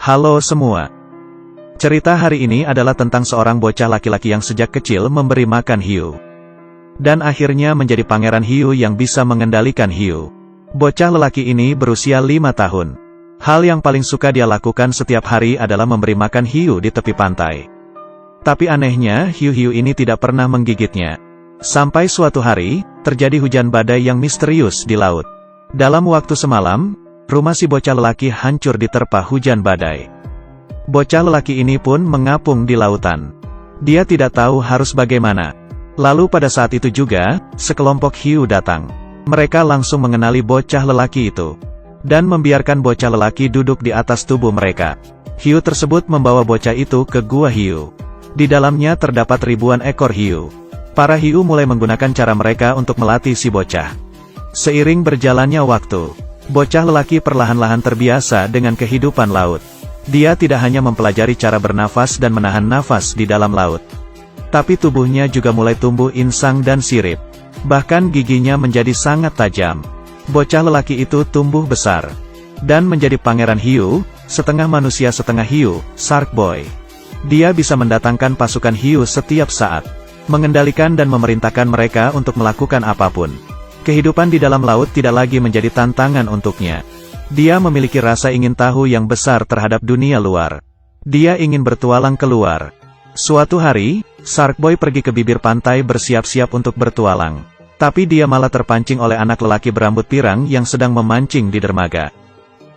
Halo semua. Cerita hari ini adalah tentang seorang bocah laki-laki yang sejak kecil memberi makan hiu. Dan akhirnya menjadi pangeran hiu yang bisa mengendalikan hiu. Bocah lelaki ini berusia 5 tahun. Hal yang paling suka dia lakukan setiap hari adalah memberi makan hiu di tepi pantai. Tapi anehnya, hiu-hiu ini tidak pernah menggigitnya. Sampai suatu hari, terjadi hujan badai yang misterius di laut. Dalam waktu semalam, rumah si bocah lelaki hancur diterpa hujan badai. Bocah lelaki ini pun mengapung di lautan. Dia tidak tahu harus bagaimana. Lalu pada saat itu juga, sekelompok hiu datang. Mereka langsung mengenali bocah lelaki itu. Dan membiarkan bocah lelaki duduk di atas tubuh mereka. Hiu tersebut membawa bocah itu ke gua hiu. Di dalamnya terdapat ribuan ekor hiu. Para hiu mulai menggunakan cara mereka untuk melatih si bocah. Seiring berjalannya waktu, bocah lelaki perlahan-lahan terbiasa dengan kehidupan laut. Dia tidak hanya mempelajari cara bernafas dan menahan nafas di dalam laut. Tapi tubuhnya juga mulai tumbuh insang dan sirip. Bahkan giginya menjadi sangat tajam. Bocah lelaki itu tumbuh besar. Dan menjadi pangeran hiu, setengah manusia setengah hiu, Shark Boy. Dia bisa mendatangkan pasukan hiu setiap saat. Mengendalikan dan memerintahkan mereka untuk melakukan apapun. Kehidupan di dalam laut tidak lagi menjadi tantangan untuknya. Dia memiliki rasa ingin tahu yang besar terhadap dunia luar. Dia ingin bertualang keluar. Suatu hari, Shark Boy pergi ke bibir pantai bersiap-siap untuk bertualang. Tapi dia malah terpancing oleh anak lelaki berambut pirang yang sedang memancing di dermaga.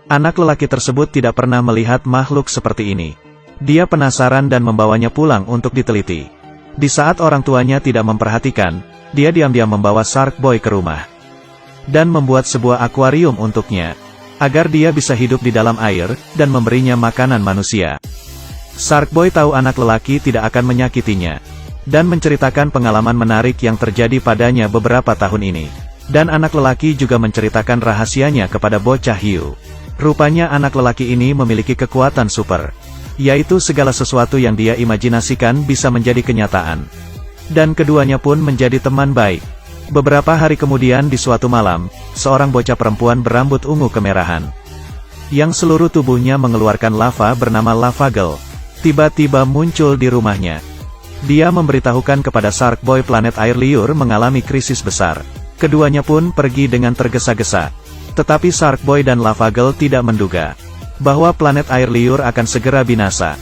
Anak lelaki tersebut tidak pernah melihat makhluk seperti ini. Dia penasaran dan membawanya pulang untuk diteliti. Di saat orang tuanya tidak memperhatikan, dia diam-diam membawa Shark Boy ke rumah. Dan membuat sebuah akuarium untuknya. Agar dia bisa hidup di dalam air, dan memberinya makanan manusia. Shark Boy tahu anak lelaki tidak akan menyakitinya. Dan menceritakan pengalaman menarik yang terjadi padanya beberapa tahun ini. Dan anak lelaki juga menceritakan rahasianya kepada bocah hiu. Rupanya anak lelaki ini memiliki kekuatan super. Yaitu segala sesuatu yang dia imajinasikan bisa menjadi kenyataan. Dan keduanya pun menjadi teman baik. Beberapa hari kemudian di suatu malam, seorang bocah perempuan berambut ungu kemerahan. Yang seluruh tubuhnya mengeluarkan lava bernama Lava Girl. Tiba-tiba muncul di rumahnya. Dia memberitahukan kepada Shark Boy planet air liur mengalami krisis besar. Keduanya pun pergi dengan tergesa-gesa. Tetapi Shark Boy dan Lava Girl tidak menduga bahwa planet air liur akan segera binasa.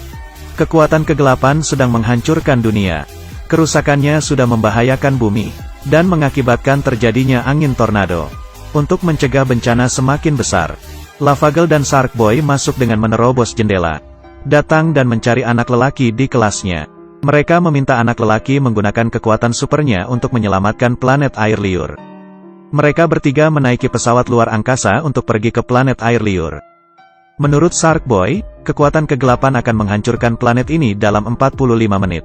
Kekuatan kegelapan sedang menghancurkan dunia. Kerusakannya sudah membahayakan bumi, dan mengakibatkan terjadinya angin tornado. Untuk mencegah bencana semakin besar, Lava Girl dan Shark Boy masuk dengan menerobos jendela. Datang dan mencari anak lelaki di kelasnya. Mereka meminta anak lelaki menggunakan kekuatan supernya untuk menyelamatkan planet air liur. Mereka bertiga menaiki pesawat luar angkasa untuk pergi ke planet air liur. Menurut Shark Boy, kekuatan kegelapan akan menghancurkan planet ini dalam 45 menit.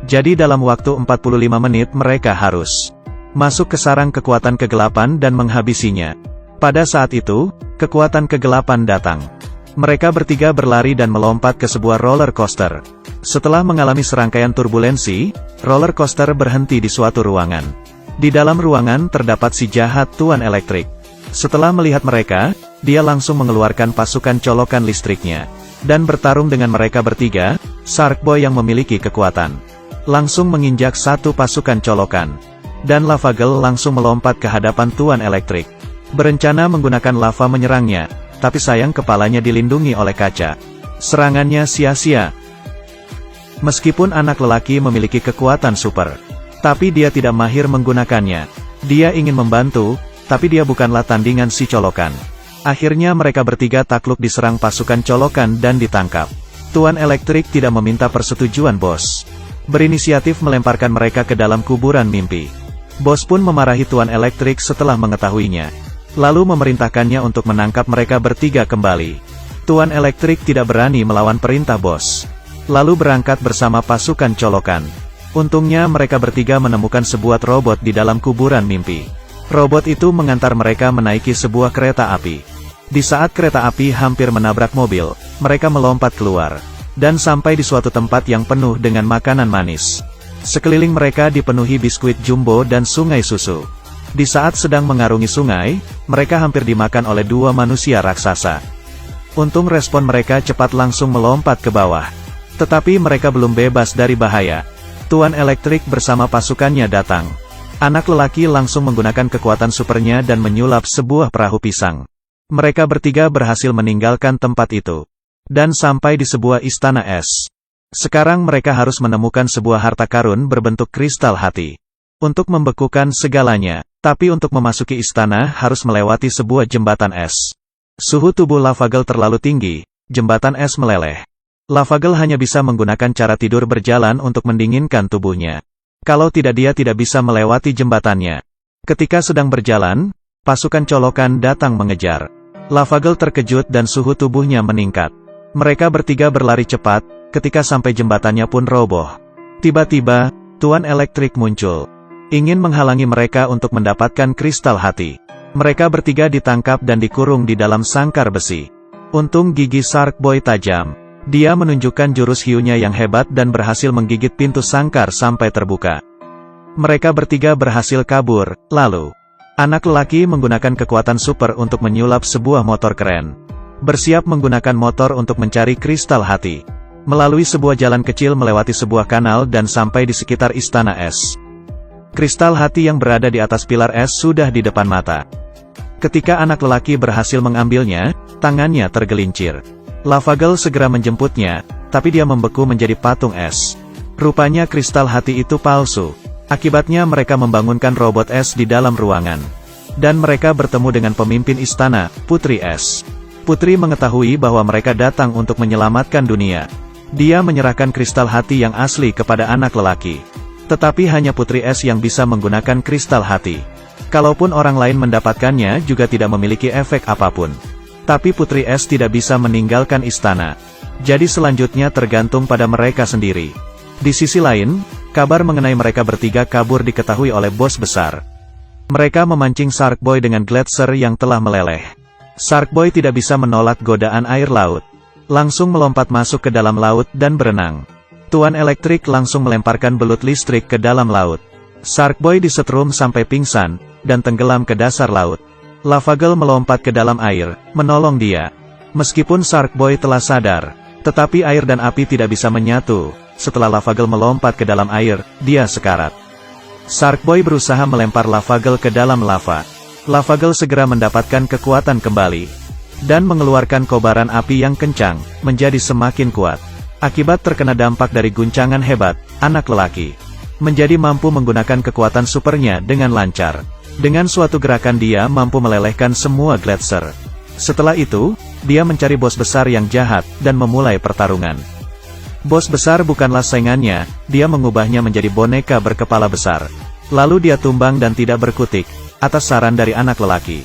Jadi dalam waktu 45 menit mereka harus masuk ke sarang kekuatan kegelapan dan menghabisinya. Pada saat itu, kekuatan kegelapan datang. Mereka bertiga berlari dan melompat ke sebuah roller coaster. Setelah mengalami serangkaian turbulensi, roller coaster berhenti di suatu ruangan. Di dalam ruangan terdapat si jahat Tuan Elektrik. Setelah melihat mereka, dia langsung mengeluarkan pasukan colokan listriknya. Dan bertarung dengan mereka bertiga, Shark Boy yang memiliki kekuatan langsung menginjak satu pasukan colokan. Dan Lava Girl langsung melompat ke hadapan Tuan Elektrik. Berencana menggunakan lava menyerangnya, tapi sayang kepalanya dilindungi oleh kaca. Serangannya sia-sia. Meskipun anak lelaki memiliki kekuatan super, tapi dia tidak mahir menggunakannya. Dia ingin membantu, tapi dia bukanlah tandingan si colokan. Akhirnya mereka bertiga takluk diserang pasukan colokan dan ditangkap. Tuan Elektrik tidak meminta persetujuan bos. Berinisiatif melemparkan mereka ke dalam kuburan mimpi. Bos pun memarahi Tuan Elektrik setelah mengetahuinya. Lalu memerintahkannya untuk menangkap mereka bertiga kembali. Tuan Elektrik tidak berani melawan perintah bos. Lalu berangkat bersama pasukan colokan. Untungnya mereka bertiga menemukan sebuah robot di dalam kuburan mimpi. Robot itu mengantar mereka menaiki sebuah kereta api. Di saat kereta api hampir menabrak mobil, mereka melompat keluar. Dan sampai di suatu tempat yang penuh dengan makanan manis. Sekeliling mereka dipenuhi biskuit jumbo dan sungai susu. Di saat sedang mengarungi sungai, mereka hampir dimakan oleh dua manusia raksasa. Untung respon mereka cepat langsung melompat ke bawah. Tetapi mereka belum bebas dari bahaya. Tuan Elektrik bersama pasukannya datang. Anak lelaki langsung menggunakan kekuatan supernya dan menyulap sebuah perahu pisang. Mereka bertiga berhasil meninggalkan tempat itu. Dan sampai di sebuah istana es. Sekarang mereka harus menemukan sebuah harta karun berbentuk kristal hati. Untuk membekukan segalanya, tapi untuk memasuki istana harus melewati sebuah jembatan es. Suhu tubuh Lavagel terlalu tinggi, jembatan es meleleh. Lavagel hanya bisa menggunakan cara tidur berjalan untuk mendinginkan tubuhnya. Kalau tidak dia tidak bisa melewati jembatannya. Ketika sedang berjalan, pasukan colokan datang mengejar. Lavagel terkejut dan suhu tubuhnya meningkat. Mereka bertiga berlari cepat, ketika sampai jembatannya pun roboh. Tiba-tiba, Tuan Elektrik muncul. Ingin menghalangi mereka untuk mendapatkan kristal hati. Mereka bertiga ditangkap dan dikurung di dalam sangkar besi. Untung gigi Shark Boy tajam. Dia menunjukkan jurus hiunya yang hebat dan berhasil menggigit pintu sangkar sampai terbuka. Mereka bertiga berhasil kabur, lalu anak lelaki menggunakan kekuatan super untuk menyulap sebuah motor keren. Bersiap menggunakan motor untuk mencari kristal hati. Melalui sebuah jalan kecil melewati sebuah kanal dan sampai di sekitar istana es. Kristal hati yang berada di atas pilar es sudah di depan mata. Ketika anak lelaki berhasil mengambilnya, tangannya tergelincir. Lavagel segera menjemputnya, tapi dia membeku menjadi patung es. Rupanya kristal hati itu palsu. Akibatnya mereka membangunkan robot es di dalam ruangan. Dan mereka bertemu dengan pemimpin istana, Putri Es. Putri mengetahui bahwa mereka datang untuk menyelamatkan dunia. Dia menyerahkan kristal hati yang asli kepada anak lelaki. Tetapi hanya Putri Es yang bisa menggunakan kristal hati. Kalaupun orang lain mendapatkannya juga tidak memiliki efek apapun. Tapi Putri Es tidak bisa meninggalkan istana. Jadi selanjutnya tergantung pada mereka sendiri. Di sisi lain, kabar mengenai mereka bertiga kabur diketahui oleh bos besar. Mereka memancing Shark Boy dengan gletser yang telah meleleh. Shark Boy tidak bisa menolak godaan air laut. Langsung melompat masuk ke dalam laut dan berenang. Tuan Elektrik langsung melemparkan belut listrik ke dalam laut. Shark Boy disetrum sampai pingsan, dan tenggelam ke dasar laut. Lavagel melompat ke dalam air, menolong dia. Meskipun Shark Boy telah sadar, tetapi air dan api tidak bisa menyatu. Setelah Lavagel melompat ke dalam air, dia sekarat. Shark Boy berusaha melempar Lavagel ke dalam lava. Lavagel segera mendapatkan kekuatan kembali. Dan mengeluarkan kobaran api yang kencang, menjadi semakin kuat. Akibat terkena dampak dari guncangan hebat, anak lelaki menjadi mampu menggunakan kekuatan supernya dengan lancar. Dengan suatu gerakan dia mampu melelehkan semua gletser. Setelah itu, dia mencari bos besar yang jahat, dan memulai pertarungan. Bos besar bukanlah saingannya, dia mengubahnya menjadi boneka berkepala besar. Lalu dia tumbang dan tidak berkutik, atas saran dari anak lelaki.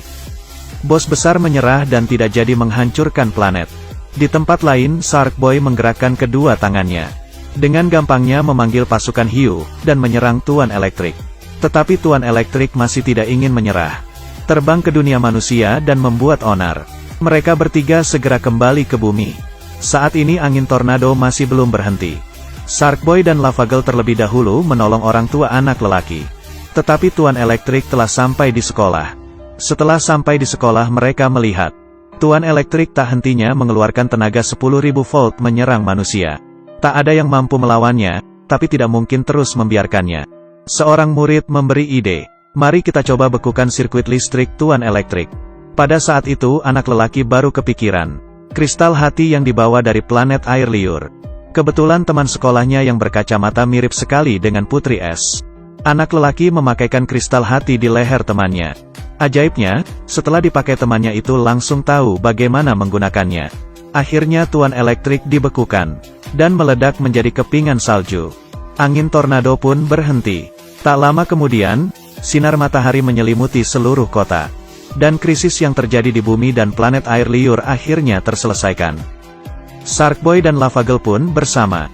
Bos besar menyerah dan tidak jadi menghancurkan planet. Di tempat lain, Shark Boy menggerakkan kedua tangannya. Dengan gampangnya memanggil pasukan hiu, dan menyerang Tuan Elektrik. Tetapi Tuan Elektrik masih tidak ingin menyerah. Terbang ke dunia manusia dan membuat onar. Mereka bertiga segera kembali ke bumi. Saat ini angin tornado masih belum berhenti. Shark Boy dan Lavagel terlebih dahulu menolong orang tua anak lelaki. Tetapi Tuan Elektrik telah sampai di sekolah. Setelah sampai di sekolah mereka melihat Tuan Elektrik tak hentinya mengeluarkan tenaga 10.000 volt menyerang manusia. Tak ada yang mampu melawannya, tapi tidak mungkin terus membiarkannya. Seorang murid memberi ide, mari kita coba bekukan sirkuit listrik Tuan Elektrik. Pada saat itu anak lelaki baru kepikiran. Kristal hati yang dibawa dari planet air liur. Kebetulan teman sekolahnya yang berkacamata mirip sekali dengan Putri Es. Anak lelaki memakaikan kristal hati di leher temannya. Ajaibnya, setelah dipakai temannya itu langsung tahu bagaimana menggunakannya. Akhirnya Tuan Elektrik dibekukan, dan meledak menjadi kepingan salju. Angin tornado pun berhenti. Tak lama kemudian, sinar matahari menyelimuti seluruh kota. Dan krisis yang terjadi di bumi dan planet air liur akhirnya terselesaikan. Shark Boy dan Lavagel pun bersama.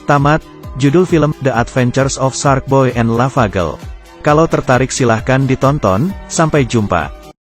Tamat. Judul film The Adventures of Shark Boy and Lavagel. Kalau tertarik silahkan ditonton, sampai jumpa.